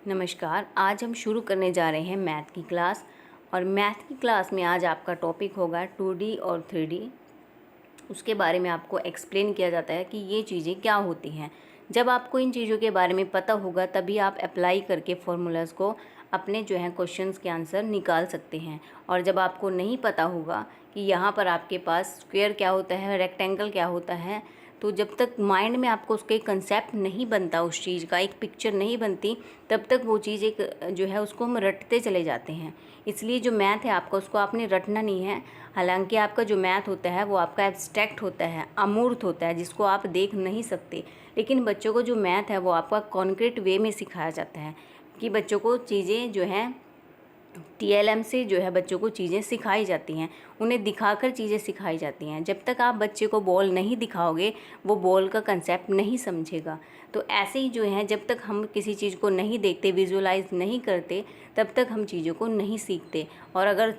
नमस्कार। आज हम शुरू करने जा रहे हैं मैथ की क्लास। और मैथ की क्लास में आज आपका टॉपिक होगा 2D और 3D। उसके बारे में आपको एक्सप्लेन किया जाता है कि ये चीज़ें क्या होती हैं। जब आपको इन चीज़ों के बारे में पता होगा तभी आप अप्लाई करके फॉर्मूलाज़ को अपने जो हैं क्वेश्चंस के आंसर निकाल सकते हैं। और जब आपको नहीं पता होगा कि यहाँ पर आपके पास स्क्वायर क्या होता है, रेक्टेंगल क्या होता है, तो जब तक माइंड में आपको उसका एक कंसेप्ट नहीं बनता, उस चीज़ का एक पिक्चर नहीं बनती, तब तक वो चीज़ एक जो है उसको हम रटते चले जाते हैं। इसलिए जो मैथ है आपका, उसको आपने रटना नहीं है। हालांकि आपका जो मैथ होता है वो आपका एब्स्ट्रैक्ट होता है, अमूर्त होता है, जिसको आप देख नहीं सकते। लेकिन बच्चों को जो मैथ है वो आपका कॉन्क्रीट वे में सिखाया जाता है कि बच्चों को चीज़ें जो हैं TLM से जो है बच्चों को चीज़ें सिखाई जाती हैं, उन्हें दिखाकर चीज़ें सिखाई जाती हैं। जब तक आप बच्चे को बॉल नहीं दिखाओगे वो बॉल का कंसेप्ट नहीं समझेगा। तो ऐसे ही जो है, जब तक हम किसी चीज़ को नहीं देखते, विजुलाइज नहीं करते, तब तक हम चीज़ों को नहीं सीखते। और अगर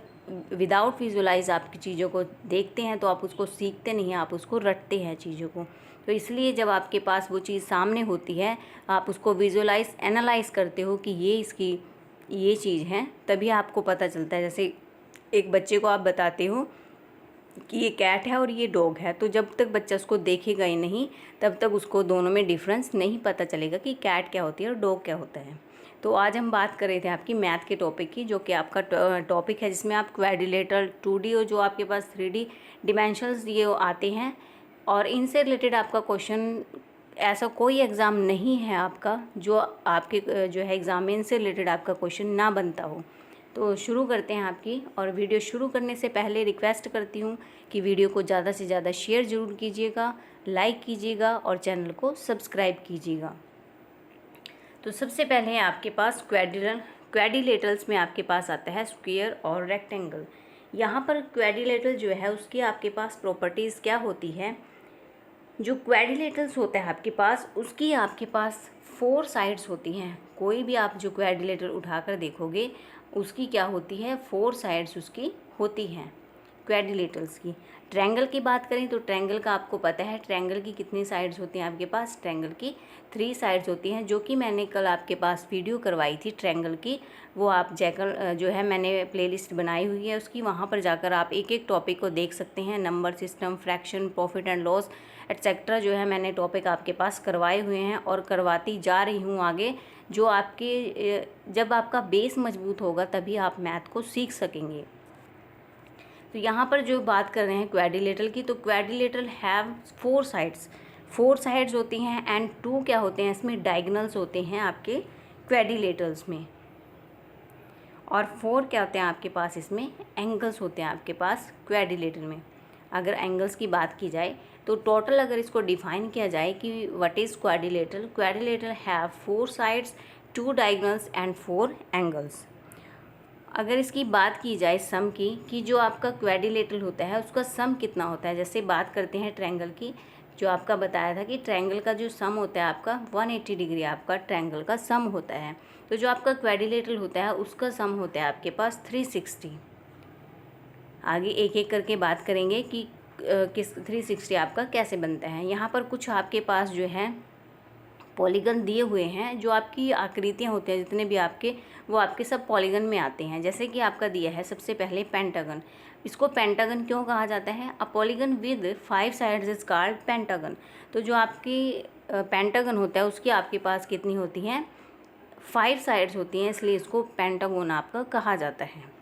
विदाउट विजुलाइज आप चीज़ों को देखते हैं तो आप उसको सीखते नहीं हैं, आप उसको रटते हैं चीज़ों को। तो इसलिए जब आपके पास वो चीज़ सामने होती है, आप उसको विजुलाइज एनालाइज करते हो कि ये चीज़ है, तभी आपको पता चलता है। जैसे एक बच्चे को आप बताते हो कि ये कैट है और ये डॉग है, तो जब तक बच्चा उसको देखेगा ही नहीं तब तक उसको दोनों में डिफरेंस नहीं पता चलेगा कि कैट क्या होती है और डॉग क्या होता है। तो आज हम बात कर रहे थे आपकी मैथ के टॉपिक की, जो कि आपका टॉपिक है जिसमें आप क्वाड्रिलेटरल, 2D और जो आपके पास 3D डिमेंशंस ये आते हैं। और इनसे रिलेटेड आपका क्वेश्चन, ऐसा कोई एग्ज़ाम नहीं है आपका जो आपके जो है एग्ज़ाम में इनसे रिलेटेड आपका क्वेश्चन ना बनता हो। तो शुरू करते हैं आपकी। और वीडियो शुरू करने से पहले रिक्वेस्ट करती हूँ कि वीडियो को ज़्यादा से ज़्यादा शेयर ज़रूर कीजिएगा, लाइक कीजिएगा और चैनल को सब्सक्राइब कीजिएगा। तो सबसे पहले है आपके पास क्वाड्रिलेटरल्स में आपके पास आता है स्क्वायर और रेक्टेंगल। यहाँ पर क्वाड्रिलेटरल जो है उसकी आपके पास प्रॉपर्टीज़ क्या होती है। जो क्वाड्रिलेटरल्स होता है आपके पास, उसकी आपके पास 4 साइड्स होती हैं। कोई भी आप जो क्वाड्रिलेटरल उठाकर देखोगे उसकी क्या होती है, 4 साइड्स उसकी होती हैं क्वाड्रिलेटरल्स की। ट्रायंगल की बात करें तो ट्रायंगल का आपको पता है, ट्रायंगल की कितनी साइड्स होती हैं आपके पास, ट्रायंगल की 3 साइड्स होती हैं, जो कि मैंने कल आपके पास वीडियो करवाई थी ट्रायंगल की। वो आप जाकर जो है मैंने प्लेलिस्ट बनाई हुई है उसकी, वहाँ पर जाकर आप एक एक टॉपिक को देख सकते हैं। Number system, fraction, profit and loss etcetera जो है मैंने टॉपिक आपके पास करवाए हुए हैं और करवाती जा रही हूँ आगे। जो आपके जब आपका बेस मजबूत होगा तभी आप मैथ को सीख सकेंगे। तो यहाँ पर जो बात कर रहे हैं क्वाड्रिलेटरल की, तो क्वाड्रिलेटरल हैव 4 साइड्स, 4 साइड्स होती हैं। एंड 2 क्या होते हैं, इसमें डायगोनल्स होते हैं आपके क्वाड्रिलेटरल्स में। और 4 क्या होते हैं आपके पास, इसमें एंगल्स होते हैं आपके पास क्वाड्रिलेटरल में। अगर एंगल्स की बात की जाए तो टोटल अगर इसको डिफाइन किया जाए कि what is quadrilateral, quadrilateral have 4 sides, 2 diagonals and 4 angles. अगर इसकी बात की जाए सम की, कि जो आपका क्वाड्रिलेटरल होता है उसका सम कितना होता है। जैसे बात करते हैं ट्रायंगल की, जो आपका बताया था कि ट्रायंगल का जो सम होता है आपका 180 डिग्री आपका ट्रायंगल का सम होता है। तो जो आपका क्वाड्रिलेटरल होता है उसका सम होता है आपके पास 360। आगे एक एक करके बात करेंगे कि किस 360 आपका कैसे बनता है। यहाँ पर कुछ आपके पास जो है पॉलीगन दिए हुए हैं, जो आपकी आकृतियाँ होती हैं जितने भी आपके, वो आपके सब पॉलीगन में आते हैं। जैसे कि आपका दिया है सबसे पहले पेंटागन। इसको पेंटागन क्यों कहा जाता है, a polygon with 5 sides is called pentagon. तो जो आपकी पेंटागन होता है उसकी आपके पास कितनी होती हैं, 5 साइड्स होती हैं, इसलिए इसको पेंटागन आपका कहा जाता है।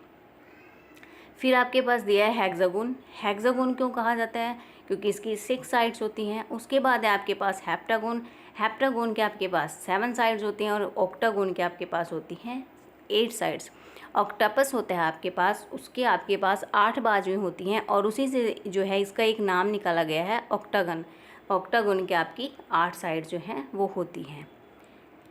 फिर आपके पास दिया है हेक्सागोन। हेक्सागोन क्यों कहा जाता है, क्योंकि इसकी 6 साइड्स होती हैं। उसके बाद है आपके पास हेप्टागोन। हेप्टागोन के आपके पास 7 साइड्स होती हैं। और ऑक्टागोन के आपके पास होती हैं 8 साइड्स। ऑक्टोपस होता है आपके पास, उसके आपके पास 8 बाजुएं होती हैं और उसी से जो है इसका एक नाम निकाला गया है ऑक्टागन। ऑक्टागोन के आपकी 8 साइड जो हैं वो होती हैं।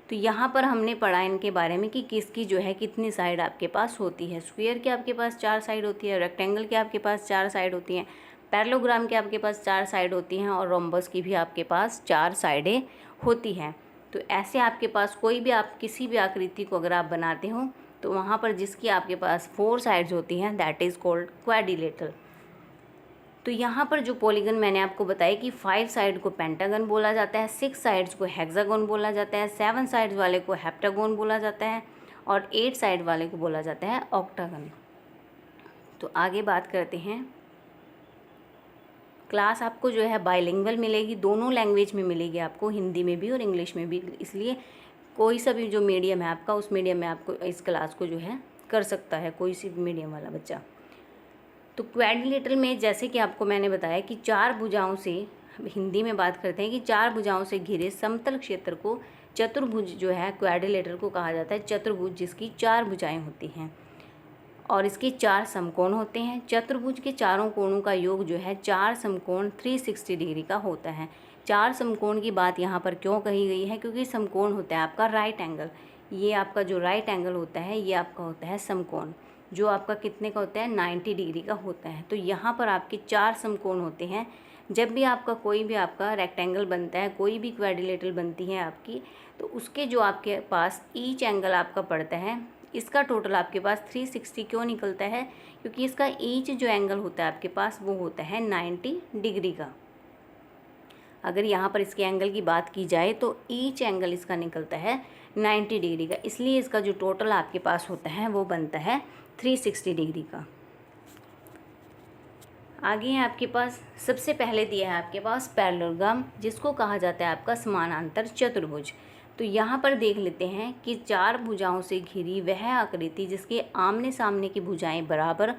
तो यहाँ पर हमने पढ़ा इनके बारे में कि किसकी जो है कितनी साइड आपके पास होती है। स्क्वायर के आपके पास 4 साइड होती है, रेक्टेंगल के आपके पास 4 साइड होती हैं, पैरेललोग्राम के आपके पास 4 साइड होती हैं और रोम्बस की भी आपके पास 4 साइडें होती हैं। तो ऐसे आपके पास कोई भी आप किसी भी आकृति को अगर आप बनाते हो तो वहाँ पर जिसकी आपके पास 4 साइड्स होती हैं दैट इज़ कॉल्ड क्वाड्रिलेटरल। तो यहाँ पर जो पॉलीगन मैंने आपको बताया कि 5 साइड को पेंटागन बोला जाता है, 6 साइड्स को हेक्सागन बोला जाता है, 7 साइड्स वाले को हेप्टागन बोला जाता है और 8 साइड वाले को बोला जाता है ऑक्टागन। तो आगे बात करते हैं। क्लास आपको जो है बाइलिंगुअल मिलेगी, दोनों लैंग्वेज में मिलेगी आपको, हिंदी में भी और इंग्लिश में भी। इसलिए कोई सा भी जो मीडियम है आपका, उस मीडियम में आपको इस क्लास को जो है कर सकता है, कोई सी मीडियम वाला बच्चा। तो क्वाड्रिलेटरल में जैसे कि आपको मैंने बताया कि 4 भुजाओं से, हिंदी में बात करते हैं कि 4 भुजाओं से घिरे समतल क्षेत्र को चतुर्भुज जो है, क्वाड्रिलेटरल को कहा जाता है चतुर्भुज, जिसकी 4 भुजाएं होती हैं और इसके 4 समकोण होते हैं। चतुर्भुज के चारों कोणों का योग जो है 4 समकोण 360 डिग्री का होता है। 4 समकोण की बात यहाँ पर क्यों कही गई है? क्योंकि समकोण होता है आपका राइट एंगल। ये आपका जो राइट एंगल होता है ये आपका होता है समकोण, जो आपका कितने का होता है? 90 डिग्री का होता है। तो यहाँ पर आपके 4 समकोण होते हैं। जब भी आपका कोई भी आपका रेक्टेंगल बनता है, कोई भी क्वाड्रिलेटरल बनती है आपकी, तो उसके जो आपके पास ईच एंगल आपका पड़ता है, इसका टोटल आपके पास 360 क्यों निकलता है? क्योंकि इसका ईच जो एंगल होता है आपके पास वो होता है 90 डिग्री का। अगर यहाँ पर इसके एंगल की बात की जाए तो ईच एंगल इसका निकलता है 90 डिग्री का, इसलिए इसका जो टोटल आपके पास होता है वो बनता है 360 डिग्री का। आगे है आपके पास, सबसे पहले दिया है आपके पास पैरेललोग्राम, जिसको कहा जाता है आपका समानांतर चतुर्भुज। तो यहाँ पर देख लेते हैं कि 4 भुजाओं से घिरी वह आकृति जिसके आमने सामने की भुजाएं बराबर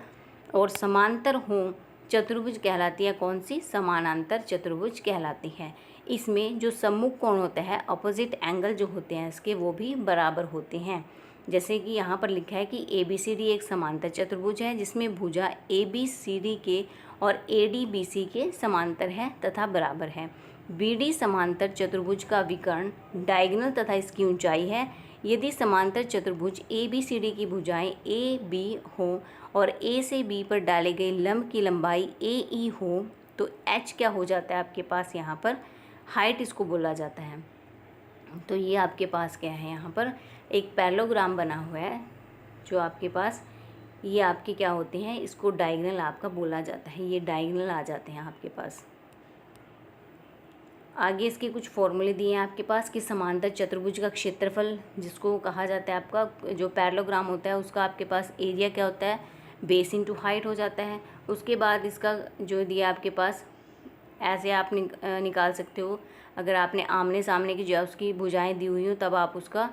और समांतर हों चतुर्भुज कहलाती है। कौन सी? समानांतर चतुर्भुज कहलाती है। इसमें जो सम्मुख कोण होता है, अपोजिट एंगल जो होते हैं इसके, वो भी बराबर होते हैं। जैसे कि यहाँ पर लिखा है कि ABCD एक समांतर चतुर्भुज है जिसमें भुजा ABCD के और AD BC के समांतर है तथा बराबर है। BD समांतर चतुर्भुज का विकर्ण डायगोनल तथा इसकी ऊंचाई है। यदि समांतर चतुर्भुज ABCD की भुजाएं AB हो और A से B पर डाले गए लंब की लंबाई AE हो तो H क्या हो जाता है आपके पास? यहाँ पर हाइट इसको बोला जाता है। तो ये आपके पास क्या है? यहाँ पर एक पैरेललोग्राम बना हुआ है जो आपके पास, ये आपके क्या होते हैं? इसको डायगोनल आपका बोला जाता है। ये डायगोनल आ जाते हैं आपके पास। आगे इसके कुछ फॉर्मूले दिए हैं आपके पास कि समांतर चतुर्भुज का क्षेत्रफल, जिसको कहा जाता है आपका जो पैरेललोग्राम होता है उसका आपके पास एरिया क्या होता है? बेस इंटू हाइट हो जाता है। उसके बाद इसका जो दिया आपके पास, ऐसे आप निकाल सकते हो। अगर आपने आमने सामने की जो उसकी भुजाएं दी हुई हो तब आप उसका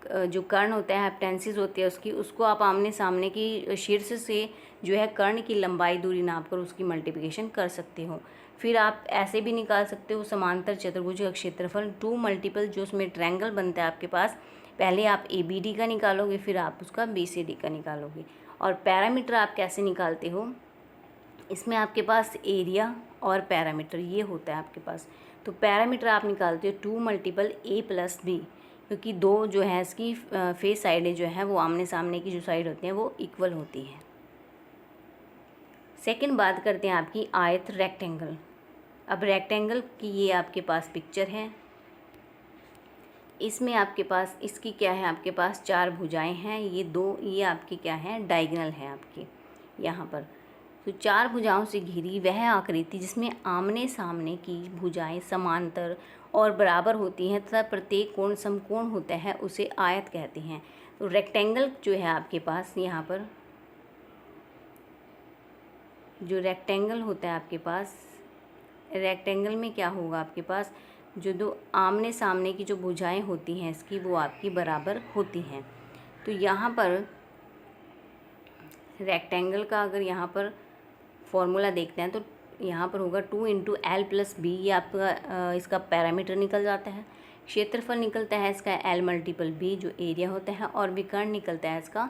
जो कर्ण होता है, हेप्टेंसिस होती है उसकी, उसको आप आमने सामने की शीर्ष से जो है कर्ण की लंबाई दूरी नाप कर उसकी मल्टीप्लिकेशन कर सकते हो। फिर आप ऐसे भी निकाल सकते हो समांतर चतुर्भुज का क्षेत्रफल 2 मल्टीपल जो उसमें ट्रायंगल बनता है आपके पास, पहले आप ABD का निकालोगे फिर आप उसका BCD का निकालोगे। और पैरामीटर आप कैसे निकालते हो? इसमें आपके पास एरिया और पैरामीटर ये होता है आपके पास। तो पैरामीटर आप निकालते हो 2 मल्टीपल A प्लस B, क्योंकि 2 जो है इसकी फेस साइडें जो है वो आमने सामने की जो साइड होती हैं वो इक्वल होती हैं। सेकंड बात करते हैं आपकी आयत, रेक्टेंगल। अब रेक्टेंगल की ये आपके पास पिक्चर है। इसमें आपके पास इसकी क्या है? आपके पास 4 भुजाएं हैं। ये आपकी क्या है? डायगोनल है आपकी यहाँ पर। तो 4 भुजाओं से घिरी वह आकृति जिसमें आमने सामने की भुजाएं समांतर और बराबर होती हैं तथा प्रत्येक कोण समकोण होता है उसे आयत कहते हैं। तो रेक्टेंगल जो है आपके पास, यहाँ पर जो रेक्टेंगल होता है आपके पास, रेक्टेंगल में क्या होगा आपके पास? जो 2 आमने सामने की जो भुजाएं होती हैं इसकी, वो आपकी बराबर होती हैं। तो यहाँ पर रेक्टेंगल का अगर यहाँ पर फॉर्मूला देखते हैं तो यहाँ पर होगा 2 × L + B। ये आपका इसका पैरामीटर निकल जाता है। क्षेत्रफल निकलता है इसका L × B जो एरिया होता है, और विकर्ण निकलता है इसका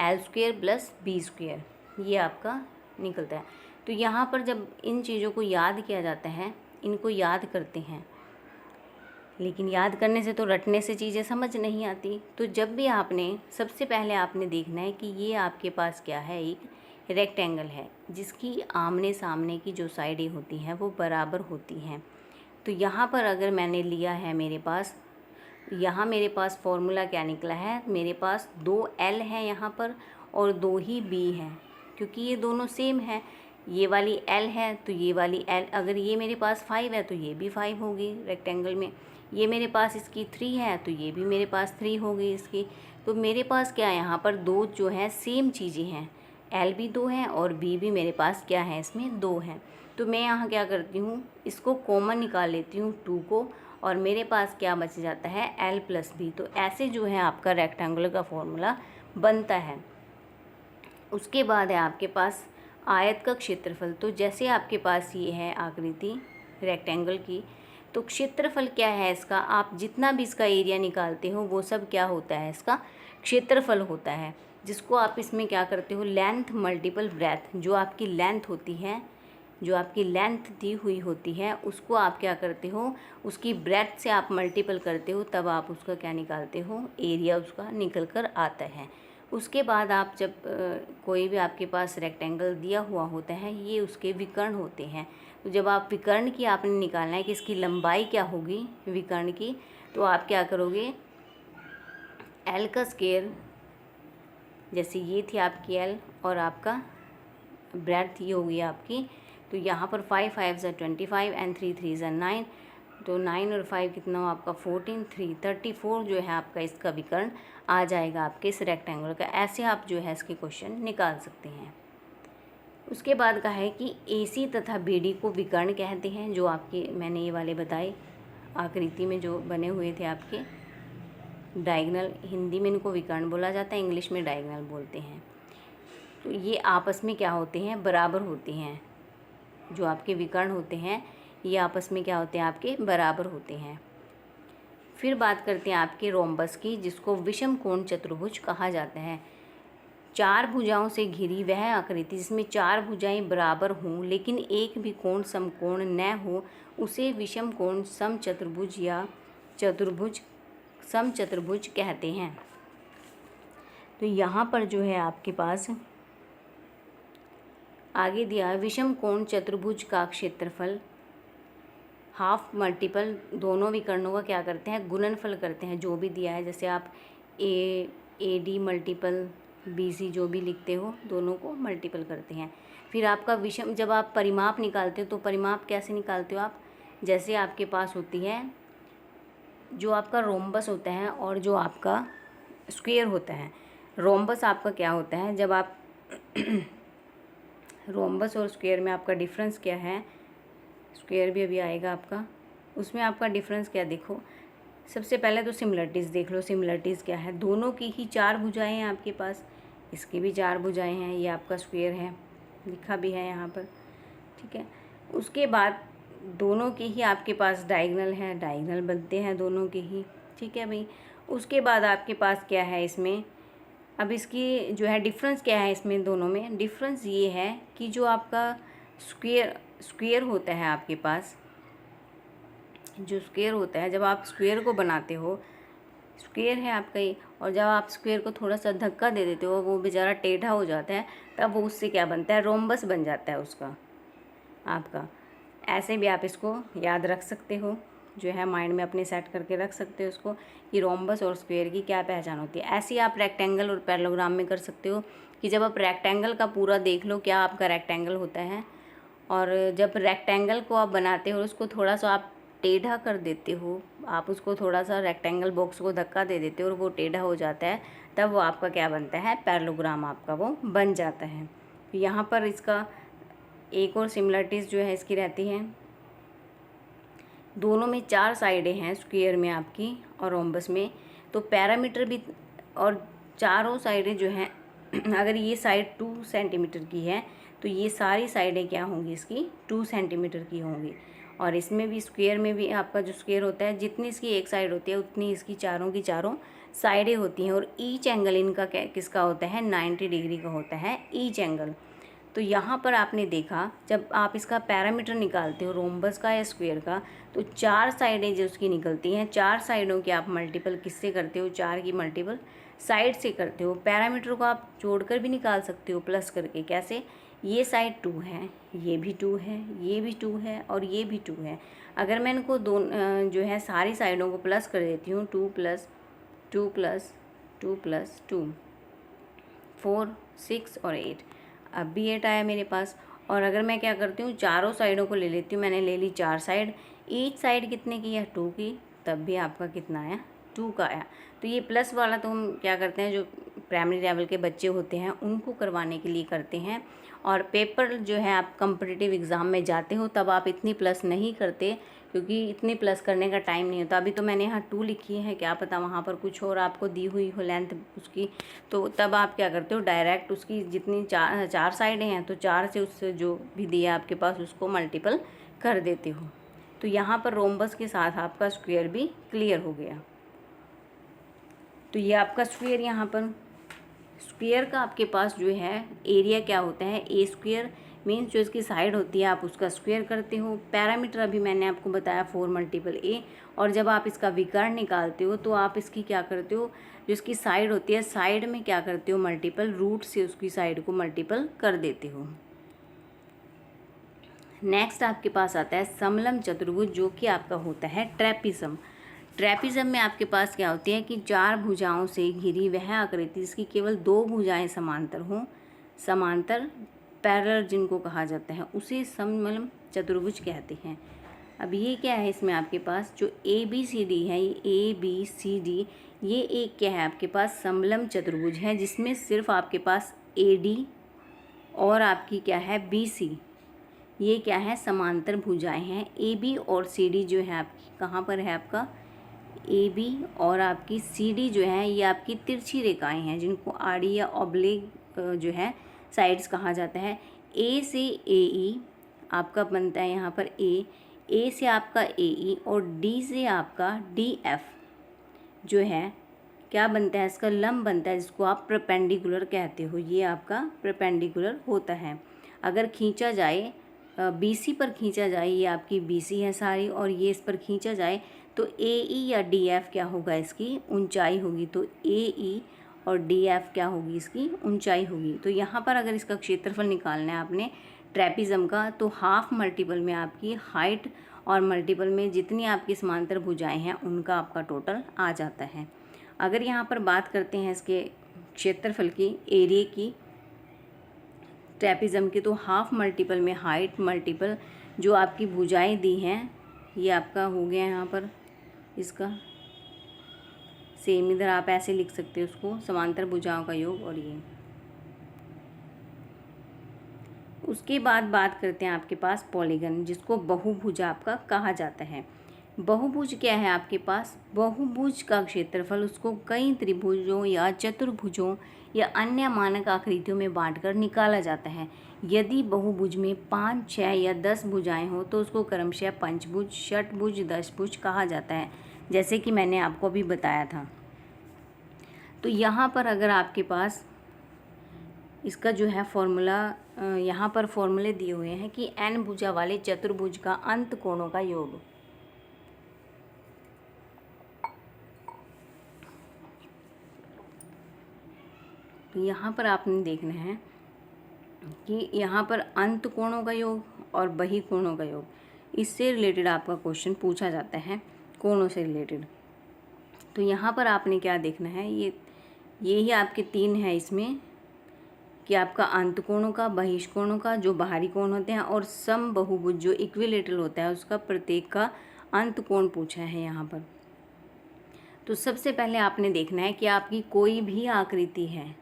L² + B², ये आपका निकलता है। तो यहाँ पर जब इन चीज़ों को याद किया जाता है, इनको याद करते हैं, लेकिन याद करने से तो रटने से चीज़ें समझ नहीं आती। तो जब भी आपने सबसे पहले आपने देखना है कि ये आपके पास क्या है? एक रेक्टेंगल है जिसकी आमने सामने की जो साइडें होती हैं वो बराबर होती हैं। तो यहाँ पर अगर मैंने लिया है मेरे पास, यहाँ मेरे पास फॉर्मूला क्या निकला है? मेरे पास 2 L है यहाँ पर और 2 ही B हैं, क्योंकि ये दोनों सेम है। ये वाली L है तो ये वाली L, अगर ये मेरे पास 5 है तो ये भी 5 होगी रेक्टेंगल में, ये मेरे पास इसकी 3 है तो ये भी मेरे पास 3 होगी इसकी। तो मेरे पास क्या है, यहाँ पर दो जो है सेम चीज़ें हैं, L भी 2 है और B भी मेरे पास क्या है, इसमें 2 है। तो मैं यहाँ क्या करती हूँ, इसको कॉमन निकाल लेती हूँ 2 को, और मेरे पास क्या बच जाता है, L + B। तो ऐसे जो है आपका रेक्टेंगुलर का फॉर्मूला बनता है। उसके बाद है आपके पास आयत का क्षेत्रफल। तो जैसे आपके पास ये है आकृति रेक्टेंगल की, तो क्षेत्रफल क्या है इसका, आप जितना भी इसका एरिया निकालते हो वो सब क्या होता है, इसका क्षेत्रफल होता है, जिसको आप इसमें क्या करते हो, लेंथ मल्टीपल ब्रेथ। जो आपकी लेंथ होती है, जो आपकी लेंथ दी हुई होती है, उसको आप क्या करते हो, उसकी ब्रेथ से आप मल्टीपल करते हो, तब आप उसका क्या निकालते हो, एरिया उसका निकल कर आता है। उसके बाद आप जब कोई भी आपके पास रेक्टेंगल दिया हुआ होता है, ये उसके विकर्ण होते हैं। तो जब आप विकर्ण की आपने निकालना है कि इसकी लंबाई क्या होगी विकर्ण की, तो आप क्या करोगे, L का स्क्वायर, जैसे ये थी आपकी L और आपका ब्रेथ ये होगी आपकी, तो यहाँ पर 5 5 = 25 एंड 3 3 = 9, तो 9 और 5 कितना हो आपका 14, 3 34 जो है आपका इसका विकर्ण आ जाएगा आपके इस रेक्टेंगल का। ऐसे आप जो है इसके क्वेश्चन निकाल सकते हैं। उसके बाद कहा है कि AC तथा BD को विकर्ण कहते हैं, जो आपके मैंने ये वाले बताए आकृति में जो बने हुए थे आपके डायगोनल, हिंदी में इनको विकर्ण बोला जाता है, इंग्लिश में डायगोनल बोलते हैं। तो ये आपस में क्या होते हैं, बराबर होते हैं। जो आपके विकर्ण होते हैं ये आपस में क्या होते हैं, आपके बराबर होते हैं। फिर बात करते हैं आपके रोम्बस की, जिसको विषम कोण चतुर्भुज कहा जाता है। 4 भुजाओं से घिरी वह आकृति जिसमें 4 भुजाएं बराबर हों लेकिन एक भी कोण समकोण न हो, उसे विषम कोण समचतुर्भुज या चतुर्भुज समचतुर्भुज कहते हैं। तो यहाँ पर जो है आपके पास आगे दिया है, विषम कोण चतुर्भुज का क्षेत्रफल हाफ मल्टीपल, दोनों विकर्णों का क्या करते हैं, गुणनफल करते हैं। जो भी दिया है, जैसे आप AD मल्टीपल BC जो भी लिखते हो, दोनों को मल्टीपल करते हैं। फिर आपका विषम, जब आप परिमाप निकालते हो तो परिमाप कैसे निकालते हो आप, जैसे आपके पास होती है जो आपका रोम्बस होता है और जो आपका स्क्वायर होता है। रोम्बस आपका क्या होता है, जब आप रोम्बस और स्क्वायर में आपका डिफरेंस क्या है, स्क्वायर भी अभी आएगा आपका, उसमें आपका डिफरेंस क्या, देखो सबसे पहले तो सिमिलरिटीज़ देख लो। सिमिलरिटीज़ क्या है, दोनों की ही 4 भुजाएं हैं आपके पास, इसकी भी 4 भुजाएं हैं, ये आपका स्क्वायर है, लिखा भी है यहाँ पर, ठीक है। उसके बाद दोनों के ही आपके पास डायगोनल है, डायगोनल बनते हैं दोनों के ही, ठीक है भाई। उसके बाद आपके पास क्या है इसमें, अब इसकी जो है डिफरेंस क्या है इसमें दोनों में, डिफरेंस ये है कि जो आपका स्क्वायर होता है आपके पास, जो स्क्वायर होता है, जब आप स्क्वायर को बनाते हो, स्क्वायर है आपका ये, और जब आप स्क्वायर को थोड़ा सा धक्का दे देते हो, वो बेचारा टेढ़ा हो जाता है, तब वो उससे क्या बनता है, रोम्बस बन जाता है उसका आपका। ऐसे भी आप इसको याद रख सकते हो, जो है माइंड में अपने सेट करके रख सकते हो उसको, कि रोम्बस और स्क्वायर की क्या पहचान होती है। ऐसे ही आप रेक्टेंगल और पैरेललोग्राम में कर सकते हो, कि जब आप रेक्टेंगल का पूरा देख लो क्या आपका रेक्टेंगल होता है, और जब रेक्टेंगल को आप बनाते हो उसको थोड़ा सा आप टेढ़ा कर देते हो, आप उसको थोड़ा सा रेक्टेंगल बॉक्स को धक्का दे देते हो और वो टेढ़ा हो जाता है, तब वो आपका क्या बनता है, पैरेललोग्राम आपका वो बन जाता है। यहाँ पर इसका एक और सिमिलरिटीज़ जो है इसकी रहती है, दोनों में 4 साइडें हैं स्क्वायर में आपकी और रोम्बस में, तो पैरामीटर भी, और चारों साइडें जो हैं अगर ये साइड 2 सेंटीमीटर की है तो ये सारी साइडें क्या होंगी इसकी, 2 सेंटीमीटर की होंगी। और इसमें भी स्क्वायर में भी आपका जो स्क्वायर होता है, जितनी इसकी एक साइड होती है उतनी इसकी चारों की चारों साइडें होती हैं, और ईच एंगल इनका किसका होता है, 90 डिग्री का होता है ईच एंगल। तो यहाँ पर आपने देखा, जब आप इसका पैरामीटर निकालते हो रोम्बस का या स्क्वायर का, तो 4 साइडें जो उसकी निकलती हैं, 4 साइडों की आप मल्टीपल किससे करते हो, 4 की मल्टीपल साइड से करते हो। पैरामीटर को आप जोड़कर भी निकाल सकते हो प्लस करके, कैसे, ये साइड 2 है, ये भी 2 है, ये भी 2 है और ये भी 2 है। अगर मैं इनको जो है सारी साइडों को प्लस कर देती हूँ, 2 + 2 + 2 + 2 4 6 और 8, अब भी 8 आया मेरे पास। और अगर मैं क्या करती हूँ चारों साइडों को ले लेती हूँ, मैंने ले ली 4 साइड, ईच साइड कितने की है 2 की, तब भी आपका कितना आया 2 का आया। तो ये प्लस वाला तो हम क्या करते हैं जो प्राइमरी लेवल के बच्चे होते हैं उनको करवाने के लिए करते हैं, और पेपर जो है आप कॉम्पिटिटिव एग्ज़ाम में जाते हो तब आप इतनी प्लस नहीं करते, क्योंकि इतनी प्लस करने का टाइम नहीं होता। अभी तो मैंने यहाँ 2 लिखी है, क्या पता वहाँ पर कुछ और आपको दी हुई हो लेंथ उसकी, तो तब आप क्या करते हो डायरेक्ट उसकी जितनी 4 साइडें हैं तो 4 से उससे जो भी दिया आपके पास उसको मल्टीपल कर देते हो। तो यहाँ पर रोम्बस के साथ आपका स्क्वायर भी क्लियर हो गया। तो ये आपका स्क्वायर, यहाँ पर स्क्वायर का आपके पास जो है एरिया क्या होता है, ए स्क्वायर मीन्स जो इसकी साइड होती है आप उसका स्क्वायर करते हो। पैरामीटर अभी मैंने आपको बताया 4 मल्टीपल ए, और जब आप इसका विकर्ण निकालते हो तो आप इसकी क्या करते हो, जो इसकी साइड होती है साइड में क्या करते हो मल्टीपल, रूट से उसकी साइड को मल्टीपल कर देते हो। नेक्स्ट आपके पास आता है समलम चतुर्भुज, जो कि आपका होता है ट्रेपिज्म। ट्रेपिज्म में आपके पास क्या होती है कि 4 भुजाओं से घिरी वह आकृति जिसकी केवल 2 भुजाएं समांतर हों, समांतर पैरेलल जिनको कहा जाता है, उसे समलम चतुर्भुज कहते हैं। अब ये क्या है, इसमें आपके पास जो ABCD है, ये ABCD ये एक क्या है आपके पास समलम चतुर्भुज है, जिसमें सिर्फ आपके पास AD और आपकी क्या है BC, ये क्या है समांतर भुजाएं हैं। AB और CD जो है आपकी कहाँ पर है, आपका AB और आपकी CD जो है ये आपकी तिरछी रेखाएं हैं, जिनको आड़ी या ऑब्लिक जो है साइड्स कहा जाता है। A से AE आपका बनता है यहाँ पर A से आपका AE और D से आपका DF जो है क्या बनता है, इसका लंब बनता है, जिसको आप परपेंडिकुलर कहते हो। ये आपका परपेंडिकुलर होता है। अगर खींचा जाए BC पर खींचा जाए, ये आपकी BC है सारी, और ये इस पर खींचा जाए तो AE या DF क्या होगा, इसकी ऊंचाई होगी। तो AE और DF क्या होगी, इसकी ऊंचाई होगी। तो यहाँ पर अगर इसका क्षेत्रफल निकालना है आपने ट्रेपिज्म का, तो हाफ मल्टीपल में आपकी हाइट और मल्टीपल में जितनी आपकी समांतर भुजाएं हैं उनका आपका टोटल आ जाता है। अगर यहाँ पर बात करते हैं इसके क्षेत्रफल की, एरिया की ट्रेपिज्म की, तो हाफ मल्टीपल में हाइट मल्टीपल जो आपकी भुजाएं दी हैं, ये आपका हो गया यहाँ पर इसका सेम, इधर आप ऐसे लिख सकते हो उसको, समांतर भुजाओं का योग। और ये उसके बाद बात करते हैं आपके पास पॉलीगन, जिसको बहुभुज आपका कहा जाता है। बहुभुज क्या है आपके पास, बहुभुज का क्षेत्रफल उसको कई त्रिभुजों या चतुर्भुजों या अन्य मानक आकृतियों में बांटकर निकाला जाता है। यदि बहुभुज में 5, 6 या 10 भुजाएं हो तो उसको क्रमशः पंचभुज, षटभुज, दशभुज कहा जाता है, जैसे कि मैंने आपको अभी बताया था। तो यहाँ पर अगर आपके पास इसका जो है फॉर्मूला, यहाँ पर फॉर्मूले दिए हुए हैं कि n भुजा वाले चतुर्भुज का अंत कोणों का योग। तो यहाँ पर आपने देखना है कि यहाँ पर अंत कोणों का योग और बही कोणों का योग, इससे रिलेटेड आपका क्वेश्चन पूछा जाता है, कोणों से रिलेटेड। तो यहाँ पर आपने क्या देखना है, ये ही आपके 3 है इसमें कि आपका अंत कोणों का, बहिष्कोणों का जो बाहरी कोण होते हैं, और सम बहुभुज जो इक्विलेटरल होता है उसका प्रत्येक का अंत कोण पूछा है यहाँ पर। तो सबसे पहले आपने देखना है कि आपकी कोई भी आकृति है,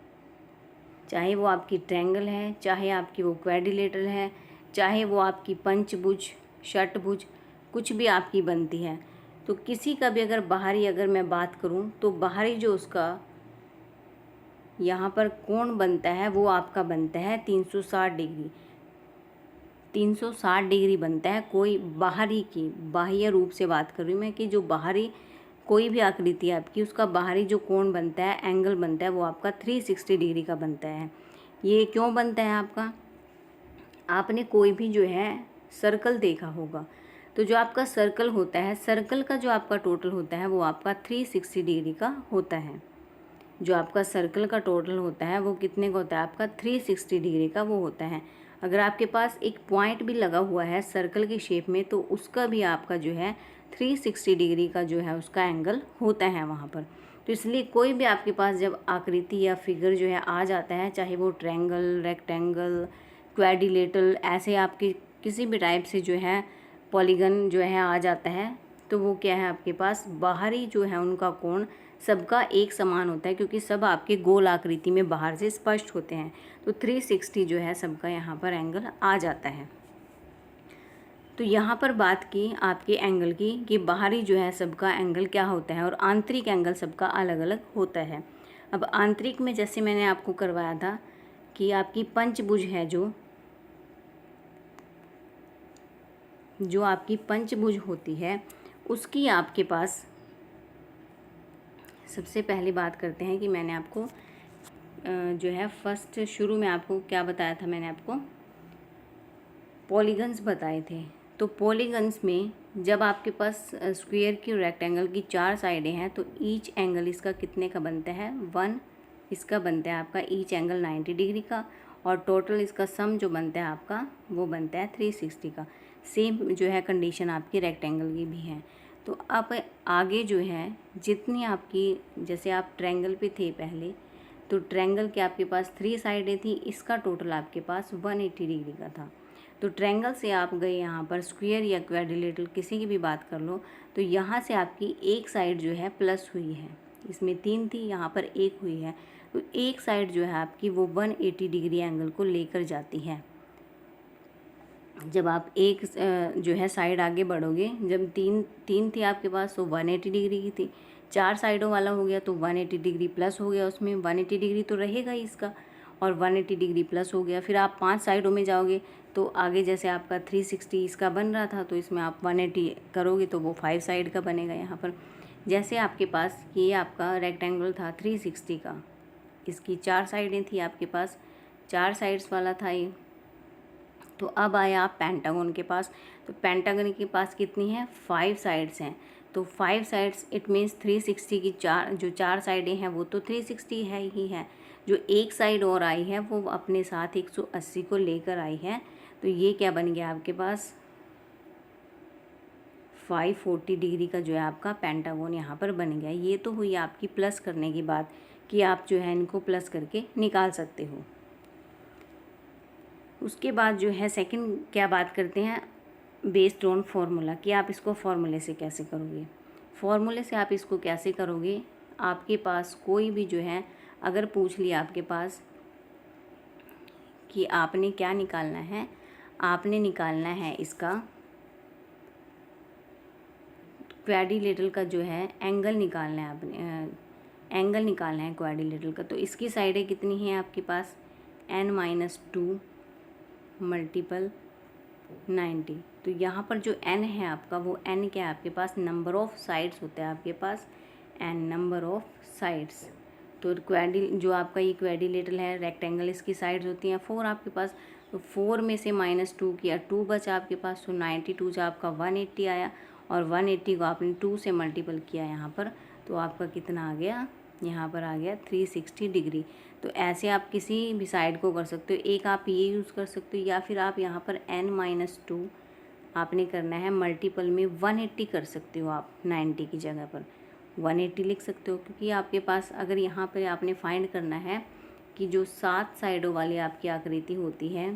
चाहे वो आपकी ट्रायंगल है, चाहे आपकी वो क्वाड्रिलेटरल है, चाहे वो आपकी पंचभुज, षटभुज, कुछ भी आपकी बनती है, तो किसी का भी अगर बाहरी अगर मैं बात करूं तो बाहरी जो उसका यहाँ पर कोण बनता है वो आपका बनता है 360 डिग्री। 360 डिग्री बनता है कोई बाहरी की, बाह्य रूप से बात कर रही हूँ मैं, कि जो बाहरी कोई भी आकृति है आपकी, उसका बाहरी जो कोण बनता है, एंगल बनता है, वो आपका 360 डिग्री का बनता है। ये क्यों बनता है आपका, आपने कोई भी जो है सर्कल देखा होगा, तो जो आपका सर्कल होता है, सर्कल का जो आपका टोटल होता है वो आपका 360 डिग्री का होता है। जो आपका सर्कल का टोटल होता है वो कितने का होता है, आपका 360 डिग्री का वो होता है। अगर आपके पास एक पॉइंट भी लगा हुआ है सर्कल की शेप में, तो उसका भी आपका जो है 360 डिग्री का जो है उसका एंगल होता है वहाँ पर। तो इसलिए कोई भी आपके पास जब आकृति या फिगर जो है आ जाता है, चाहे वो ट्रायंगल, रेक्टेंगल, क्वाड्रिलेटरल, ऐसे आपके किसी भी टाइप से जो है पॉलीगन जो है आ जाता है, तो वो क्या है आपके पास बाहरी जो है उनका कोण सबका एक समान होता है, क्योंकि सब आपके गोल आकृति में बाहर से स्पष्ट होते हैं। तो 360 जो है सबका यहाँ पर एंगल आ जाता है। तो यहाँ पर बात की आपके एंगल की कि बाहरी जो है सबका एंगल क्या होता है और आंतरिक एंगल सबका अलग अलग होता है। अब आंतरिक में जैसे मैंने आपको करवाया था कि आपकी पंचभुज है, जो आपकी पंचभुज होती है उसकी आपके पास सबसे पहली बात करते हैं कि मैंने आपको जो है फर्स्ट शुरू में आपको क्या बताया था, मैंने आपको पॉलीगन्स बताए थे। तो पॉलीगन्स में जब आपके पास स्क्वायर की रेक्टेंगल की 4 साइडें हैं तो ईच एंगल इसका कितने का बनता है 1, इसका बनता है आपका ईच एंगल 90 डिग्री का, और टोटल इसका सम जो बनता है आपका वो बनता है 360 का। सेम जो है कंडीशन आपकी रेक्टेंगल की भी है। तो अब आगे जो है जितनी आपकी, जैसे आप ट्रायंगल पे थे पहले, तो ट्रायंगल के आपके पास 3 साइडें थी, इसका टोटल आपके पास 180 डिग्री का था। तो ट्रायंगल से आप गए यहाँ पर स्क्वायर या क्वाड्रिलेटरल किसी की भी बात कर लो, तो यहाँ से आपकी एक साइड जो है प्लस हुई है, इसमें 3 थी, यहाँ पर 1 हुई है, तो एक साइड जो है आपकी वो 180 डिग्री एंगल को लेकर जाती है। जब आप एक जो है साइड आगे बढ़ोगे, जब तीन थी आपके पास तो 180 डिग्री की थी, 4 साइडों वाला हो गया तो 180 डिग्री प्लस हो गया, उसमें 180 डिग्री तो रहेगा ही इसका, और 180 डिग्री प्लस हो गया। फिर आप 5 साइडों में जाओगे तो आगे जैसे आपका 360 इसका बन रहा था, तो इसमें आप 180 करोगे तो वो 5 साइड का बनेगा। यहाँ पर जैसे आपके पास ये आपका रेक्टेंगल था 360 का, इसकी 4 साइडें थी आपके पास, 4 साइड्स वाला था ये। तो अब आया आप पेंटागन के पास, तो पेंटागन के पास कितनी है 5 साइड्स हैं, तो 5 साइड्स इट मीन्स 360 की 4 साइडें हैं वो तो 360 है ही है, जो एक साइड और आई है वो अपने साथ 180 को लेकर आई है। तो ये क्या बन गया आपके पास 540 डिग्री का जो है आपका पेंटागन यहाँ पर बन गया। ये तो हुई आपकी प्लस करने की बात कि आप जो है इनको प्लस करके निकाल सकते हो। उसके बाद जो है सेकंड क्या बात करते हैं बेस्ड ऑन फार्मूला, कि आप इसको फार्मूले से कैसे करोगे। फार्मूले से आप इसको कैसे करोगे, आपके पास कोई भी जो है अगर पूछ लिया आपके पास कि आपने क्या निकालना है, आपने निकालना है इसका क्वाड्रिलेटरल का जो है एंगल निकालना है, आपने एंगल निकालना है क्वाड्रिलेटरल का। तो इसकी साइडें कितनी हैं आपके पास n-2 मल्टीपल 90। तो यहाँ पर जो n है आपका वो n क्या है आपके पास नंबर ऑफ़ साइड्स होता है आपके पास n नंबर ऑफ़ साइड्स। तो जो आपका ये क्वाड्रिलेटरल है रेक्टेंगल, इसकी साइड्स होती हैं 4 आपके पास, तो 4 में से -2 किया 2 बचा आपके पास, तो 92 जो आपका 180 आया, और 180 को आपने 2 से मल्टीपल किया यहाँ पर, तो आपका कितना आ गया यहाँ पर आ गया 360 डिग्री। तो ऐसे आप किसी भी साइड को कर सकते हो, एक आप ये यूज़ कर सकते हो, या फिर आप यहाँ पर n-2 आपने करना है मल्टीपल में 180 कर सकते हो, आप 90 की जगह पर 180 लिख सकते हो, क्योंकि आपके पास अगर यहाँ पर आपने फाइंड करना है कि जो 7 साइडों वाली आपकी आकृति होती है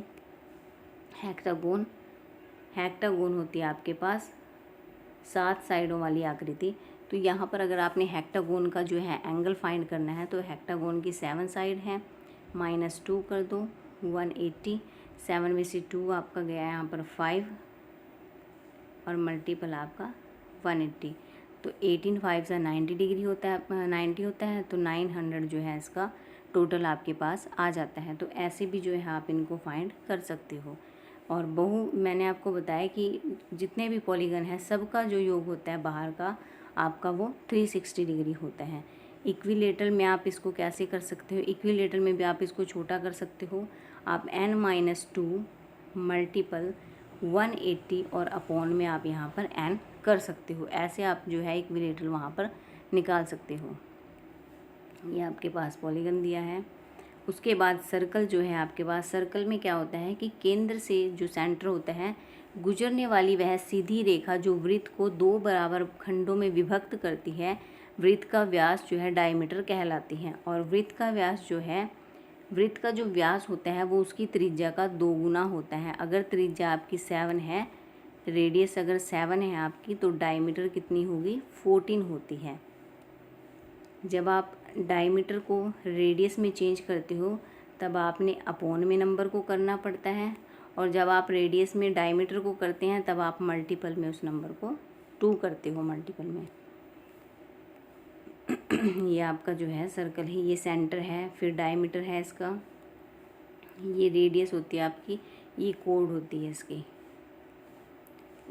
हेक्टागोन होती है आपके पास 7 साइडों वाली आकृति। तो यहाँ पर अगर आपने हेक्टागोन का जो है एंगल फाइंड करना है, तो हेक्टागोन की 7 साइड है, -2 कर दो 180, 7 में से 2 आपका गया यहाँ पर 5 और मल्टीपल आपका 180, तो 18 5 से 90 डिग्री होता है, 90 होता है, तो 900 जो है इसका टोटल आपके पास आ जाता है। तो ऐसे भी जो है आप इनको फाइंड कर सकते हो। और मैंने आपको बताया कि जितने भी पॉलीगन हैं सबका जो योग होता है बाहर का आपका वो 360 डिग्री होता है। इक्विलेटरल में आप इसको कैसे कर सकते हो, इक्विलेटरल में भी आप इसको छोटा कर सकते हो, आप n-2 मल्टीपल 180 और अपॉन में आप यहाँ पर n कर सकते हो। ऐसे आप जो है इक्विलेटरल वहाँ पर निकाल सकते हो। ये आपके पास पॉलीगन दिया है। उसके बाद सर्कल जो है आपके पास, सर्कल में क्या होता है कि केंद्र से जो सेंटर होता है गुजरने वाली वह सीधी रेखा जो वृत्त को 2 बराबर खंडों में विभक्त करती है, वृत्त का व्यास जो है डायमीटर कहलाती है। और वृत्त का व्यास जो है वृत्त का जो व्यास होता है वो उसकी त्रिज्या का 2 गुना होता है। अगर त्रिज्या आपकी 7 है, रेडियस अगर 7 है आपकी, तो डायमीटर कितनी होगी? 14 होती है। जब आप डायमीटर को रेडियस में चेंज करते हो तब आपने अपॉन में नंबर को करना पड़ता है, और जब आप रेडियस में डायमीटर को करते हैं तब आप मल्टीपल में उस नंबर को 2 करते हो, मल्टीपल में। ये आपका जो है सर्कल है, ये सेंटर है, फिर डायमीटर है इसका, ये रेडियस होती है आपकी, ये कोड होती है इसकी।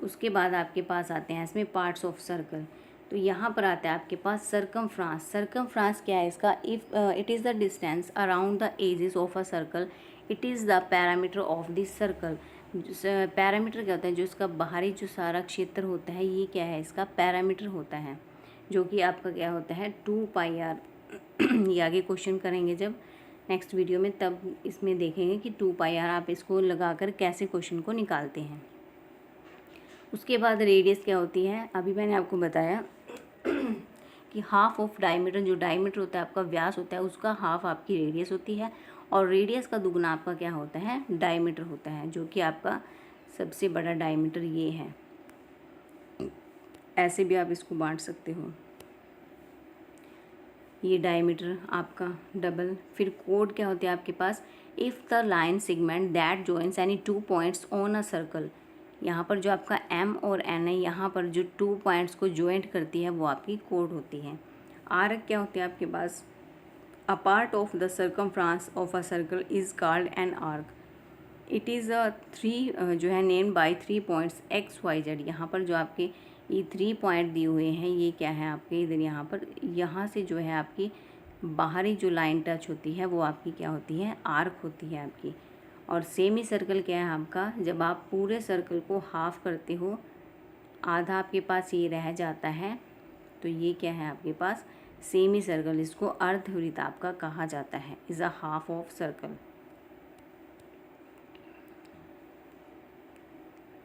उसके बाद आपके पास आते हैं इसमें पार्ट्स ऑफ सर्कल। तो यहाँ पर आता है आपके पास सर्कमफ्रांस। सर्कमफ्रांस क्या है इसका? If it is the distance around the edges of a circle, it is the parameter of this circle. Parameter क्या होता है? जो इसका बाहरी जो सारा क्षेत्र होता है, ये क्या है? इसका पैरामीटर होता है, जो कि आपका क्या होता है? 2πr। ये आगे क्वेश्चन करेंगे जब नेक्स्ट वीडियो में, तब इसमें देखेंगे कि 2πr आप इसको लगाकर कैसे क्वेश्चन को निकालते हैं। उसके बाद रेडियस क्या होती है? अभी मैंने आपको बताया कि हाफ ऑफ डायमीटर, जो डायमीटर होता है आपका, व्यास होता है, उसका हाफ आपकी रेडियस होती है, और रेडियस का दुगना आपका क्या होता है? डायमीटर होता है, जो कि आपका सबसे बड़ा डायमीटर ये है। ऐसे भी आप इसको बांट सकते हो, ये डायमीटर आपका डबल। फिर कोड क्या होती है आपके पास? If the line segment that joins any 2 points on a circle. यहाँ पर जो आपका M और N है, यहाँ पर जो 2 पॉइंट्स को ज्वाइंट करती है वो आपकी कोड होती है। आर्क क्या होती है आपके पास? A part of the circumference of a circle is called an arc. It is a 3 जो है नेम बाय 3 पॉइंट्स XYZ। यहाँ पर जो आपके ये 3 पॉइंट दिए हुए हैं, ये क्या है आपके? इधर यहाँ पर, यहाँ से जो है आपकी बाहरी जो लाइन टच होती है वो आपकी क्या होती है? आर्क होती है आपकी। और सेमी सर्कल क्या है आपका? जब आप पूरे सर्कल को हाफ करते हो, आधा आपके पास ये रह जाता है, तो ये क्या है आपके पास? Semi circle. इसको अर्धवृत्त आपका कहा जाता है, is a half of circle.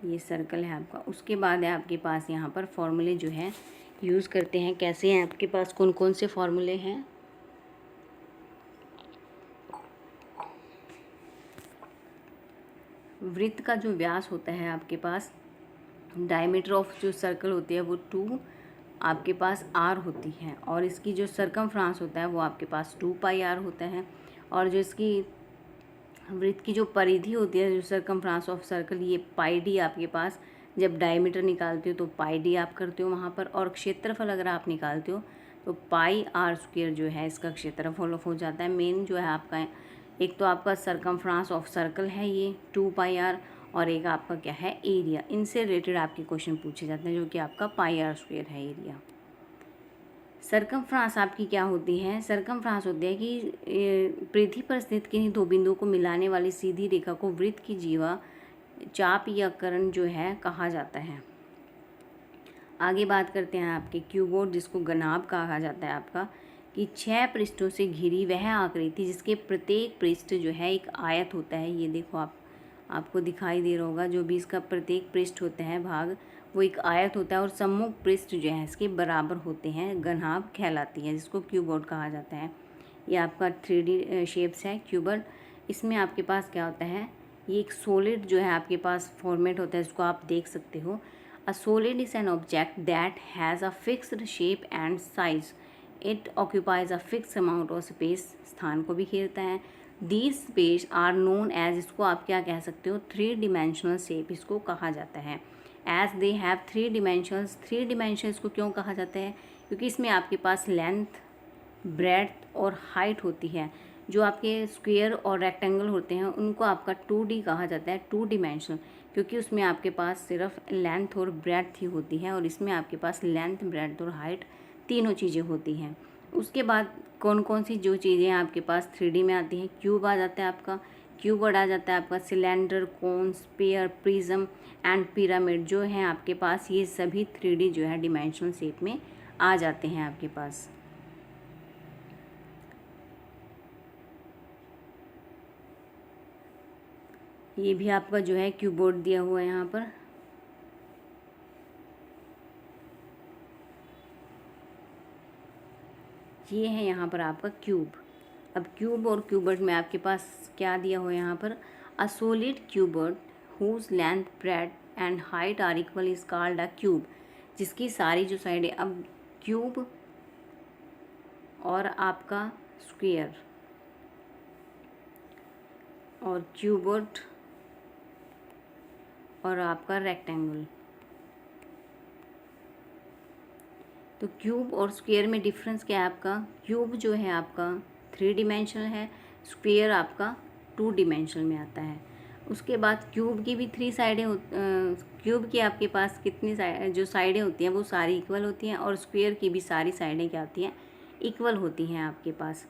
ये सर्कल है आपका। उसके बाद है आपके पास यहाँ पर फॉर्मूले जो है यूज़ करते हैं। कैसे हैं आपके पास? कौन कौन से फॉर्मूले हैं? वृत्त का जो व्यास होता है आपके पास, डायमीटर ऑफ जो सर्कल होती है वो 2 आपके पास r होती है, और इसकी जो सर्कमफ्रांस होता है वो आपके पास 2πr होता है, और जो इसकी वृत्त की जो परिधि होती है, जो सर्कमफ्रांस ऑफ सर्कल, ये πd आपके पास। जब डायमीटर निकालते हो तो πd आप करते हो वहाँ पर, और क्षेत्रफल अगर आप निकालते हो तो πr² जो है इसका क्षेत्रफल हो जाता है। मेन जो है आपका, एक तो आपका सर्कमफ्रांस ऑफ सर्कल है ये 2πr, और एक आपका क्या है? एरिया। इनसे रिलेटेड आपके क्वेश्चन पूछे जाते हैं, जो कि आपका πr² है एरिया। सर्कमफ्रांस आपकी क्या होती है? सर्कमफ्रांस होती है कि परिधि पर स्थित किन्हीं 2 बिंदुओं को मिलाने वाली सीधी रेखा को वृत्त की जीवा, चाप या कर्ण जो है कहा जाता है। आगे बात करते हैं आपके क्यूबोर्ड, जिसको घनाभ कहा जाता है आपका, कि 6 पृष्ठों से घिरी वह आकृति जिसके प्रत्येक पृष्ठ जो है एक आयत होता है। ये देखो आपको दिखाई दे रहा होगा, जो भी इसका प्रत्येक पृष्ठ होता है भाग, वो एक आयत होता है, और सम्मुख पृष्ठ जो है इसके बराबर होते हैं, घनाभ कहलाती है, जिसको क्यूबोर्ड कहा जाता है। ये आपका 3D शेप्स है क्यूबोर्ड। इसमें आपके पास क्या होता है? ये एक सॉलिड जो है आपके पास फॉर्मेट होता है, इसको आप देख सकते हो। A solid is an object that has a fixed shape and size. It occupies a fixed amount of space. स्थान को भी घेरता है। These space are known as, इसको आप क्या कह सकते हो? 3 डिमेंशनल शेप इसको कहा जाता है। As they have 3 dimensions. 3 dimension इसको क्यों कहा जाता है? क्योंकि इसमें आपके पास लेंथ, ब्रेड्थ और हाइट होती है। जो आपके स्क्वायर और रेक्टेंगल होते हैं उनको आपका 2D कहा जाता है, 2 डिमेंशनल, क्योंकि उसमें आपके पास सिर्फ लेंथ और ब्रेड्थ ही होती है, और इसमें आपके पास लेंथ, ब्रेड्थ और हाइट तीनों चीज़ें होती हैं। उसके बाद कौन कौन सी जो चीज़ें आपके पास 3D में आती हैं? क्यूब आ जाता है आपका, क्यूबोर्ड आ जाता है आपका, cylinder, cone, sphere, prism and pyramid जो हैं आपके पास, ये सभी 3D जो है डिमेंशनल शेप में आ जाते हैं आपके पास। ये भी आपका जो है क्यूबोर्ड दिया हुआ है यहाँ पर। ये है यहाँ पर आपका क्यूब। अब क्यूब और क्यूबर्ड में आपके पास क्या दिया हुआ है यहाँ पर, a solid cuboid whose length breadth and height are equal is called a cube, जिसकी सारी जो साइडें, अब क्यूब और आपका स्क्वायर और क्यूबर्ड और आपका रेक्टेंगल, तो क्यूब और स्क्वायर में डिफरेंस क्या है आपका, क्यूब जो है आपका 3 डिमेंशनल है, स्क्वायर आपका 2 डिमेंशनल में आता है। उसके बाद क्यूब की भी 3 साइडें क्यूब की आपके पास कितनी जो साइडें होती हैं वो सारी इक्वल होती हैं, और स्क्वायर की भी सारी साइडें क्या होती हैं, इक्वल होती हैं आपके पास।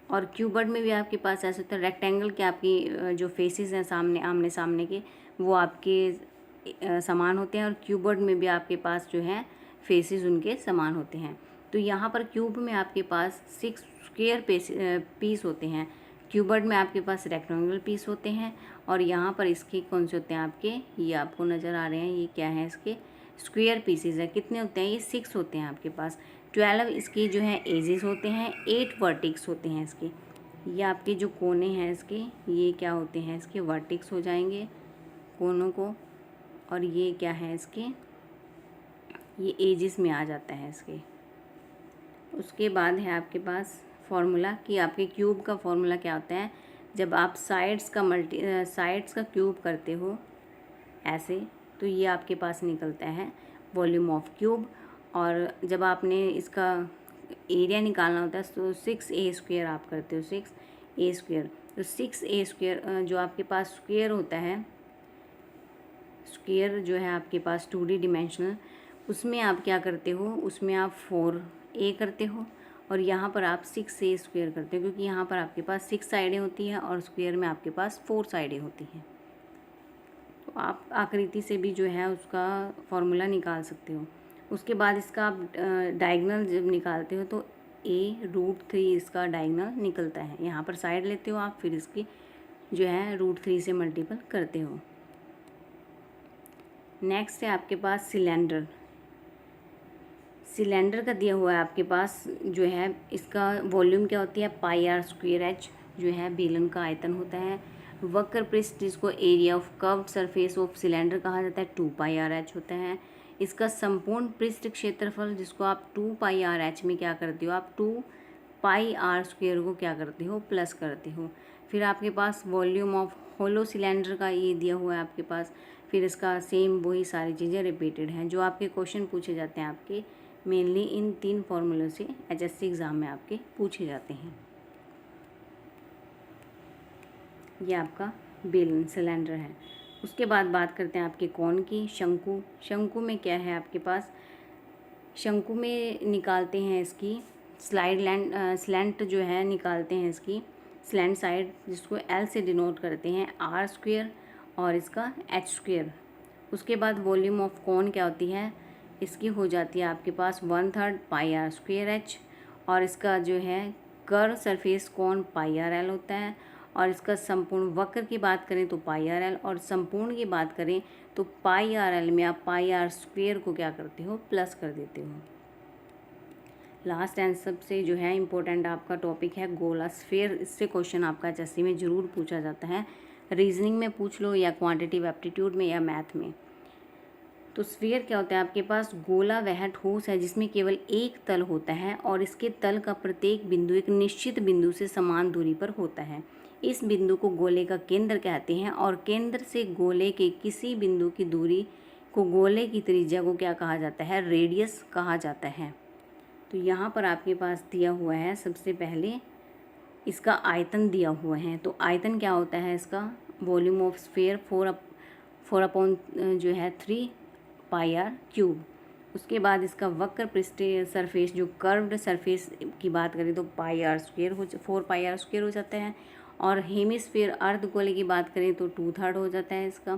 और क्यूबर्ड में भी आपके पास ऐसे होता है, रेक्टेंगल के आपकी जो फेसेस हैं सामने आमने सामने के, वो आपके समान होते हैं, और क्यूबर्ड में भी आपके पास जो है फेसेस उनके समान होते हैं। तो यहाँ पर क्यूब में आपके पास 6 स्क्वायर पीस होते हैं, क्यूबर्ड में आपके पास रेक्टेंगल पीस होते हैं, और यहाँ पर इसके कौन से होते हैं आपके, ये आपको नज़र आ रहे हैं, ये क्या है, इसके स्क्वायर पीसेस है। कितने होते हैं, ये 6 होते हैं आपके पास। 12 इसकी जो है एजेस होते हैं, 8 वर्टिक्स होते हैं इसके। ये आपके जो कोने हैं इसके, ये क्या होते हैं, इसके वर्टिक्स हो जाएंगे कोनों को, और ये क्या है इसके, ये एजेस में आ जाता है इसके। उसके बाद है आपके पास फॉर्मूला, कि आपके क्यूब का फॉर्मूला क्या होता है, जब आप साइड्स का क्यूब करते हो ऐसे, तो ये आपके पास निकलता है वॉल्यूम ऑफ क्यूब। और जब आपने इसका एरिया निकालना होता है तो 6a² आप करते हो, 6a²। तो 6a² जो आपके पास स्क्वायर होता है, स्क्वायर जो है आपके पास 2D डिमेंशनल, उसमें आप क्या करते हो, उसमें आप 4a करते हो, और यहाँ पर आप 6a² करते हो, क्योंकि यहाँ पर आपके पास 6 साइडें होती हैं और स्क्वायर में आपके पास 4 साइडें होती हैं। तो आप आकृति से भी जो है उसका फॉर्मूला निकाल सकते हो। उसके बाद इसका आप डायगोनल जब निकालते हो तो a√3 इसका डायगोनल निकलता है। यहाँ पर साइड लेते हो आप, फिर इसकी जो है √3 से मल्टीपल करते हो। नेक्स्ट है आपके पास सिलेंडर। सिलेंडर का दिया हुआ है आपके पास जो है, इसका वॉल्यूम क्या होती है, πr²h जो है बेलन का आयतन होता है। वक्र पृष्ठ जिसको area of curved surface of cylinder कहा जाता है 2πrh होता है। इसका संपूर्ण पृष्ठ क्षेत्रफल जिसको आप 2πrh में क्या करते हो, आप 2πr² को क्या करते हो, प्लस करते हो। फिर आपके पास वॉल्यूम ऑफ होलो सिलेंडर का ये दिया हुआ है आपके पास। फिर इसका सेम वही सारी चीज़ें रिपीटेड हैं जो आपके क्वेश्चन पूछे जाते हैं आपके मेनली इन 3 फॉर्मूलों से HSC एग्ज़ाम में आपके पूछे जाते हैं। ये आपका बेलन सिलेंडर है। उसके बाद बात करते हैं आपके कोण की, शंकु। शंकु में क्या है आपके पास, शंकु में निकालते हैं इसकी स्लैंट जो है निकालते हैं इसकी स्लैंट साइड, जिसको L से डिनोट करते हैं r², और इसका h²। उसके बाद वॉल्यूम ऑफ कोण क्या होती है, इसकी हो जाती है आपके पास 1/3 πr²h, और इसका जो है कर्व सरफेस कोण πrl होता है। और इसका संपूर्ण वक्र की बात करें तो πrl, और संपूर्ण की बात करें तो πrl में आप πr² को क्या करते हो, प्लस कर देते हो। लास्ट एंड सबसे जो है इम्पोर्टेंट आपका टॉपिक है गोला स्फीयर। इससे क्वेश्चन आपका HSC में ज़रूर पूछा जाता है, रीजनिंग में पूछ लो या क्वांटिटेटिव एप्टीट्यूड में या मैथ में। तो स्फीयर क्या होता है आपके पास, गोला वह ठोस है जिसमें केवल एक तल होता है और इसके तल का प्रत्येक बिंदु एक निश्चित बिंदु से समान दूरी पर होता है। इस बिंदु को गोले का केंद्र कहते हैं, और केंद्र से गोले के किसी बिंदु की दूरी को गोले की त्रिज्या को क्या कहा जाता है, रेडियस कहा जाता है। तो यहाँ पर आपके पास दिया हुआ है, सबसे पहले इसका आयतन दिया हुआ है। तो आयतन क्या होता है इसका, वॉल्यूम ऑफ स्फीयर 4/3 जो है 3πr³। उसके बाद इसका वक्र पृष्ठीय सरफेस जो कर्व्ड सरफेस की बात करें तो 4πr² हो जाता है। और हेमिस्फीयर अर्धगोले की बात करें तो 2/3 हो जाता है इसका।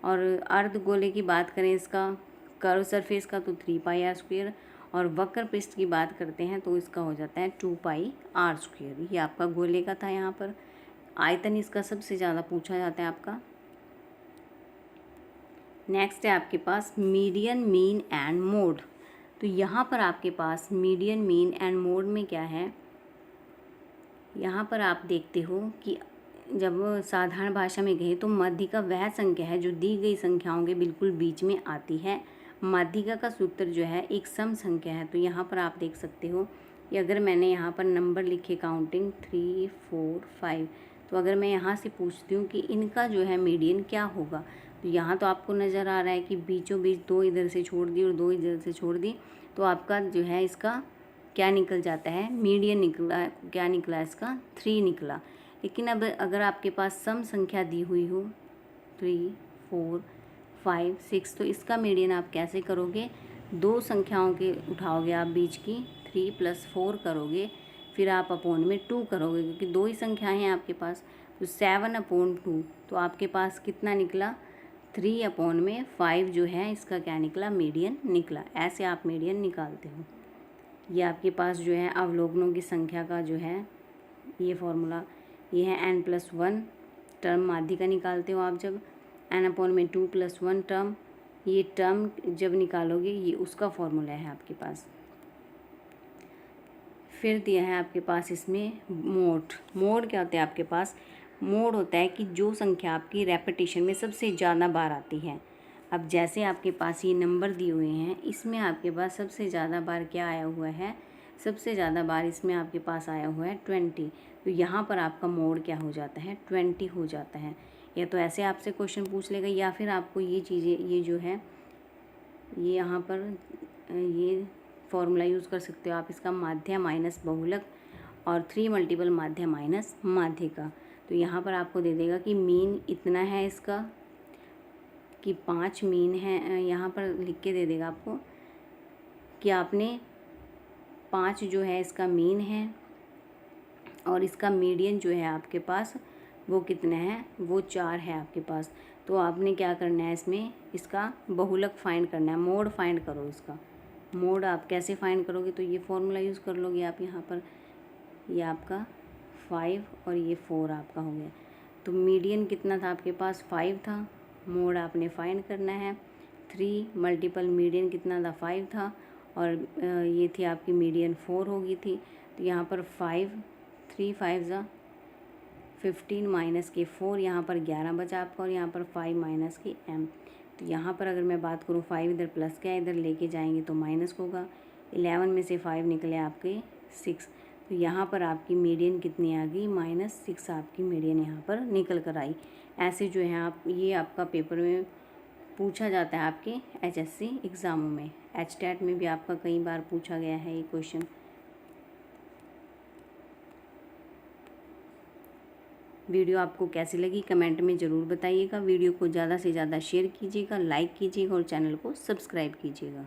और अर्धगोले की बात करें इसका कर्व सरफेस का तो 3πr², और वक्र पृष्ठ की बात करते हैं तो इसका हो जाता है 2πr²। ये आपका गोले का था। यहाँ पर आयतन इसका सबसे ज़्यादा पूछा जाता है आपका। नेक्स्ट है आपके पास मीडियन, मीन एंड मोड। तो यहाँ पर आपके पास मीडियन, मीन एंड मोड में क्या है, यहाँ पर आप देखते हो कि जब साधारण भाषा में कहें तो माध्यिका वह संख्या है जो दी गई संख्याओं के बिल्कुल बीच में आती है। माध्यिका का सूत्र जो है एक सम संख्या है। तो यहाँ पर आप देख सकते हो कि अगर मैंने यहाँ पर नंबर लिखे काउंटिंग 3, 4, 5, तो अगर मैं यहाँ से पूछती हूँ कि इनका जो है मीडियन क्या होगा, तो यहाँ तो आपको नज़र आ रहा है कि बीचों बीच 2 इधर से छोड़ दी और 2 इधर से छोड़ दी, तो आपका जो है इसका क्या निकल जाता है, मीडियन निकला। क्या निकला इसका? 3 निकला। लेकिन अब अगर आपके पास सम संख्या दी हुई हो 3, 4, 5, 6, तो इसका मीडियन आप कैसे करोगे? 2 संख्याओं के उठाओगे आप बीच की, 3 + 4 करोगे, फिर आप अपॉन में 2 करोगे क्योंकि 2 ही संख्याएं हैं आपके पास। तो 7/2, तो आपके पास कितना निकला? 3/5 जो है इसका क्या निकला? मीडियन निकला। ऐसे आप मीडियन निकालते हो। ये आपके पास जो है अवलोकनों की संख्या का जो है ये फॉर्मूला, ये है n+1 टर्म माध्यिका निकालते हो आप जब n/2 + 1 टर्म, ये टर्म जब निकालोगे ये उसका फॉर्मूला है आपके पास। फिर दिया है आपके पास इसमें मोड। मोड क्या होता है आपके पास? मोड होता है कि जो संख्या आपकी रेपिटेशन में सबसे ज़्यादा बार आती है। अब जैसे आपके पास ये नंबर दिए हुए हैं, इसमें आपके पास सबसे ज़्यादा बार क्या आया हुआ है? सबसे ज़्यादा बार इसमें आपके पास आया हुआ है 20। तो यहाँ पर आपका मोड क्या हो जाता है? 20 हो जाता है। या तो ऐसे आपसे क्वेश्चन पूछ लेगा या फिर आपको ये चीज़ें, ये जो है ये यहाँ पर ये फॉर्मूला यूज़ कर सकते हो आप इसका, माध्य माइनस बहुलक और 3 मल्टीपल माध्य माइनस माध्यिका। तो यहाँ पर आपको दे देगा कि मीन इतना है इसका, कि 5 मीन है। यहाँ पर लिख के दे देगा आपको कि आपने 5 जो है इसका मीन है और इसका मीडियन जो है आपके पास वो कितना है? वो 4 है आपके पास। तो आपने क्या करना है इसमें? इसका बहुलक फाइंड करना है, मोड फाइंड करो इसका। मोड आप कैसे फाइंड करोगे? तो ये फॉर्मूला यूज़ कर लोगे आप यहाँ पर। ये आपका 5 और ये 4 आपका हो गया। तो मीडियन कितना था आपके पास? 5 था। मोड आपने फाइंड करना है 3 मल्टीपल मीडियन कितना था? 5 था और ये थी आपकी मीडियन 4 हो गई थी। तो यहाँ पर 5, 3 5 ज़ा 15 माइनस के 4, यहाँ पर 11 बचा आपका और यहाँ पर 5 माइनस के m। तो यहाँ पर अगर मैं बात करूँ 5 इधर प्लस का है, इधर लेके जाएंगे तो माइनस होगा। 11 में से 5 निकले आपके 6। तो यहाँ पर आपकी मीडियन कितनी आ गई? -6 आपकी मीडियन यहाँ पर निकल कर आई। ऐसे जो है आप, ये आपका पेपर में पूछा जाता है आपके HSC एग्ज़ामों में। HTET में भी आपका कई बार पूछा गया है ये क्वेश्चन। वीडियो आपको कैसी लगी कमेंट में ज़रूर बताइएगा। वीडियो को ज़्यादा से ज़्यादा शेयर कीजिएगा, लाइक कीजिएगा और चैनल को सब्सक्राइब कीजिएगा।